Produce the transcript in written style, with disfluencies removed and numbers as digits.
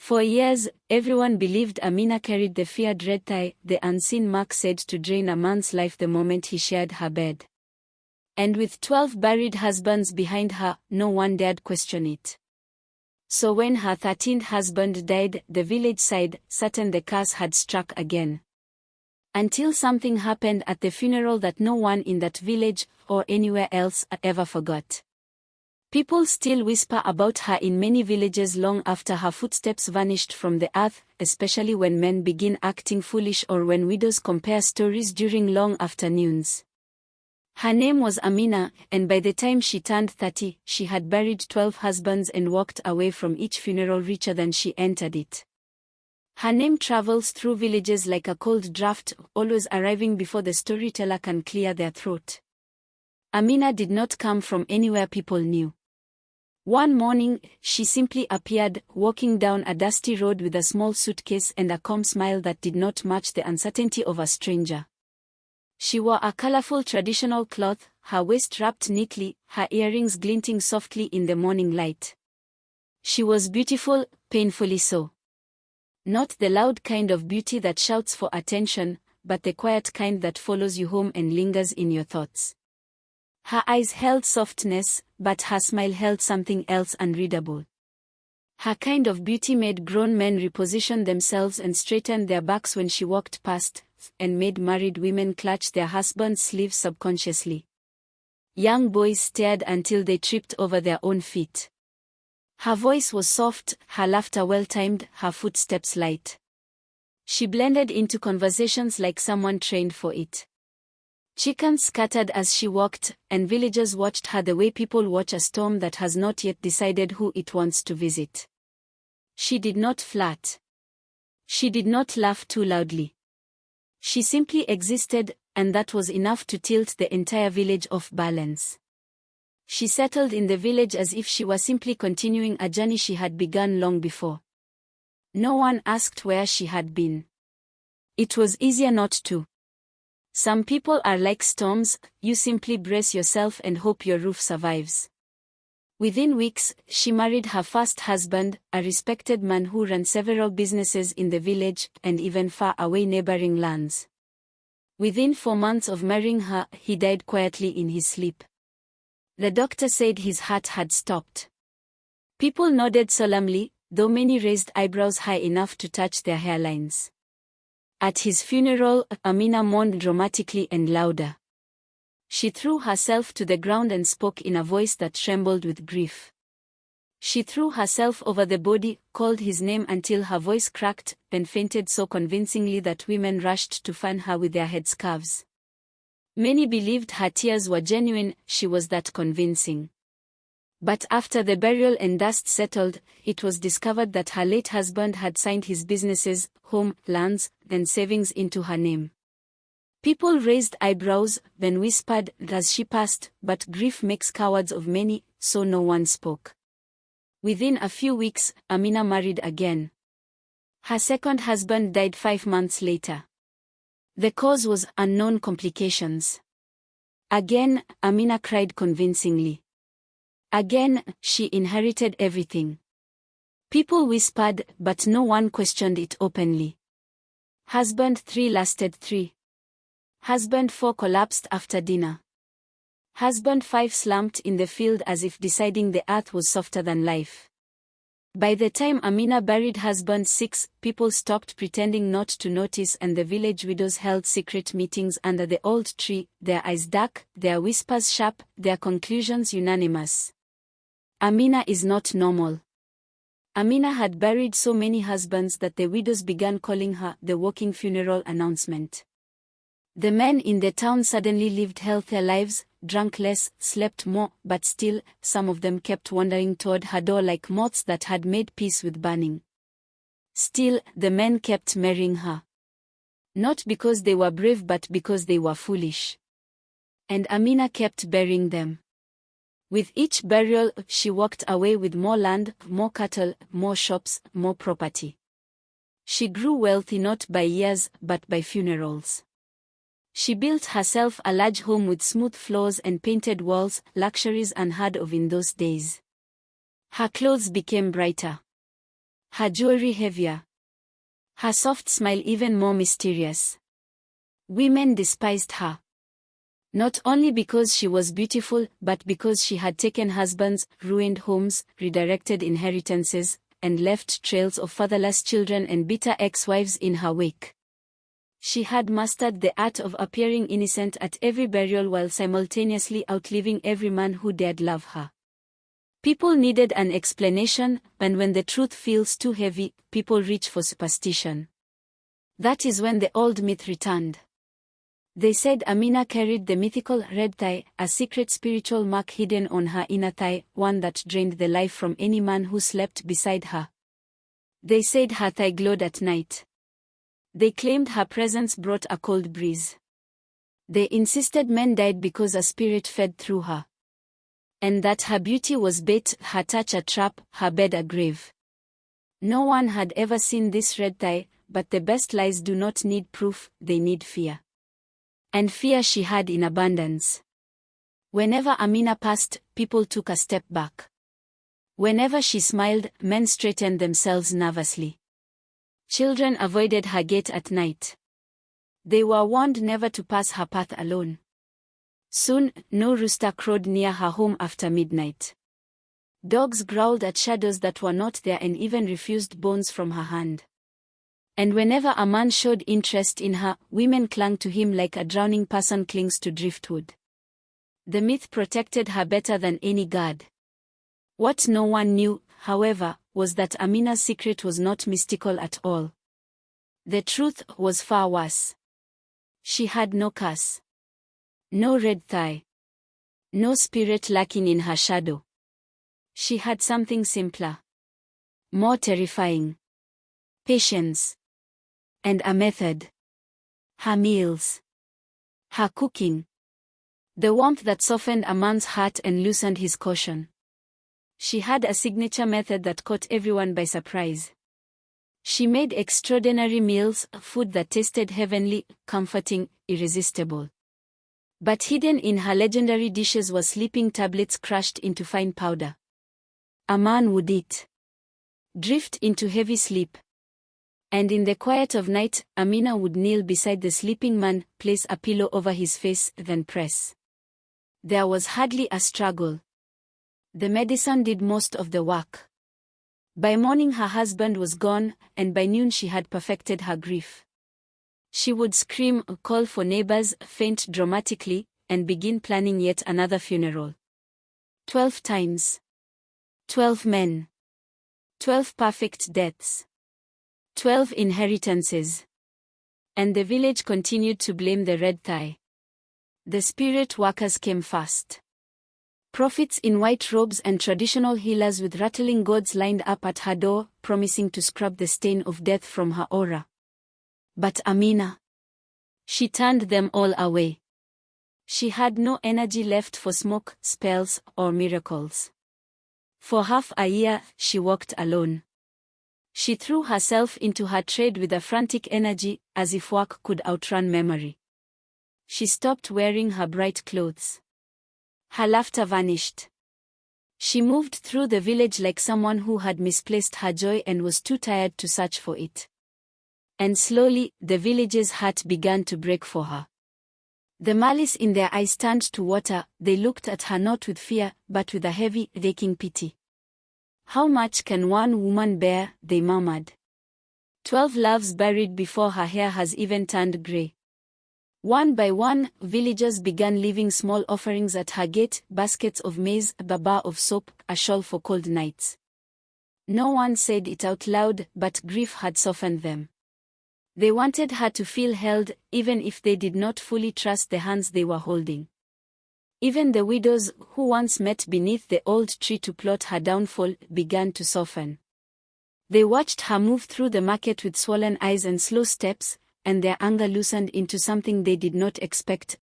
For years, everyone believed Amina carried the feared red tie, the unseen mark said to drain a man's life the moment he shared her bed. And with 12 buried husbands behind her, no one dared question it. So when her 13th husband died, the village sighed, certain the curse had struck again. Until something happened at the funeral that no one in that village, or anywhere else, ever forgot. People still whisper about her in many villages long after her footsteps vanished from the earth, especially when men begin acting foolish or when widows compare stories during long afternoons. Her name was Amina, and by the time she turned 30, she had buried 12 husbands and walked away from each funeral richer than she entered it. Her name travels through villages like a cold draft, always arriving before the storyteller can clear their throat. Amina did not come from anywhere people knew. One morning, she simply appeared, walking down a dusty road with a small suitcase and a calm smile that did not match the uncertainty of a stranger. She wore a colorful traditional cloth, her waist wrapped neatly, her earrings glinting softly in the morning light. She was beautiful, painfully so. Not the loud kind of beauty that shouts for attention, but the quiet kind that follows you home and lingers in your thoughts. Her eyes held softness, but her smile held something else unreadable. Her kind of beauty made grown men reposition themselves and straighten their backs when she walked past, and made married women clutch their husbands' sleeves subconsciously. Young boys stared until they tripped over their own feet. Her voice was soft, her laughter well-timed, her footsteps light. She blended into conversations like someone trained for it. Chickens scattered as she walked, and villagers watched her the way people watch a storm that has not yet decided who it wants to visit. She did not flirt. She did not laugh too loudly. She simply existed, and that was enough to tilt the entire village off balance. She settled in the village as if she were simply continuing a journey she had begun long before. No one asked where she had been. It was easier not to. Some people are like storms, you simply brace yourself and hope your roof survives. Within weeks, she married her first husband, a respected man who ran several businesses in the village and even far away neighboring lands. Within 4 months of marrying her, he died quietly in his sleep. The doctor said his heart had stopped. People nodded solemnly, though many raised eyebrows high enough to touch their hairlines. At his funeral, Amina mourned dramatically and louder. She threw herself to the ground and spoke in a voice that trembled with grief. She threw herself over the body, called his name until her voice cracked, and fainted so convincingly that women rushed to fan her with their headscarves. Many believed her tears were genuine, she was that convincing. But after the burial and dust settled, it was discovered that her late husband had signed his businesses, home, lands, and savings into her name. People raised eyebrows, then whispered as she passed, but grief makes cowards of many, so no one spoke. Within a few weeks, Amina married again. Her second husband died 5 months later. The cause was unknown complications. Again, Amina cried convincingly. Again, she inherited everything. People whispered, but no one questioned it openly. Husband 3 lasted 3. Husband 4 collapsed after dinner. Husband 5 slumped in the field as if deciding the earth was softer than life. By the time Amina buried husband 6, people stopped pretending not to notice and the village widows held secret meetings under the old tree, their eyes dark, their whispers sharp, their conclusions unanimous. Amina is not normal. Amina had buried so many husbands that the widows began calling her the walking funeral announcement. The men in the town suddenly lived healthier lives, drank less, slept more, but still, some of them kept wandering toward her door like moths that had made peace with burning. Still, the men kept marrying her. Not because they were brave but because they were foolish. And Amina kept burying them. With each burial, she walked away with more land, more cattle, more shops, more property. She grew wealthy not by years, but by funerals. She built herself a large home with smooth floors and painted walls, luxuries unheard of in those days. Her clothes became brighter. her jewelry heavier, her soft smile even more mysterious. Women despised her. Not only because she was beautiful, but because she had taken husbands, ruined homes, redirected inheritances, and left trails of fatherless children and bitter ex-wives in her wake. She had mastered the art of appearing innocent at every burial while simultaneously outliving every man who dared love her. People needed an explanation, and when the truth feels too heavy, people reach for superstition. That is when the old myth returned. They said Amina carried the mythical red tie, a secret spiritual mark hidden on her inner thigh, one that drained the life from any man who slept beside her. They said her thigh glowed at night. They claimed her presence brought a cold breeze. They insisted men died because a spirit fed through her. And that her beauty was bait, her touch a trap, her bed a grave. No one had ever seen this red tie, but the best lies do not need proof, they need fear. And fear she had in abundance. Whenever Amina passed, people took a step back. Whenever she smiled, men straightened themselves nervously. Children avoided her gate at night. They were warned never to pass her path alone. Soon, no rooster crowed near her home after midnight. Dogs growled at shadows that were not there and even refused bones from her hand. And whenever a man showed interest in her, women clung to him like a drowning person clings to driftwood. The myth protected her better than any guard. What no one knew, however, was that Amina's secret was not mystical at all. The truth was far worse. She had no curse. No red thigh. No spirit lurking in her shadow. She had something simpler. More terrifying. Patience. And a method. Her meals. Her cooking. The warmth that softened a man's heart and loosened his caution. She had a signature method that caught everyone by surprise. She made extraordinary meals, food that tasted heavenly, comforting, irresistible. But hidden in her legendary dishes was sleeping tablets crushed into fine powder. A man would eat, drift into heavy sleep. And in the quiet of night, Amina would kneel beside the sleeping man, place a pillow over his face, then press. There was hardly a struggle. The medicine did most of the work. By morning her husband was gone, and by noon she had perfected her grief. She would scream, call for neighbors, faint dramatically, and begin planning yet another funeral. 12 times. 12 men. 12 perfect deaths. 12 inheritances. And the village continued to blame the red thigh. The spirit workers came fast. Prophets in white robes and traditional healers with rattling gourds lined up at her door, promising to scrub the stain of death from her aura. But Amina, she turned them all away. She had no energy left for smoke, spells, or miracles. For half a year, she walked alone. She threw herself into her trade with a frantic energy, as if work could outrun memory. She stopped wearing her bright clothes. Her laughter vanished. She moved through the village like someone who had misplaced her joy and was too tired to search for it. And slowly, the village's heart began to break for her. The malice in their eyes turned to water, they looked at her not with fear, but with a heavy, aching pity. "How much can one woman bear?" they murmured. 12 loves buried before her hair has even turned grey. One by one, villagers began leaving small offerings at her gate, baskets of maize, a bar of soap, a shawl for cold nights. No one said it out loud, but grief had softened them. They wanted her to feel held, even if they did not fully trust the hands they were holding. Even the widows, who once met beneath the old tree to plot her downfall, began to soften. They watched her move through the market with swollen eyes and slow steps, and their anger loosened into something they did not expect,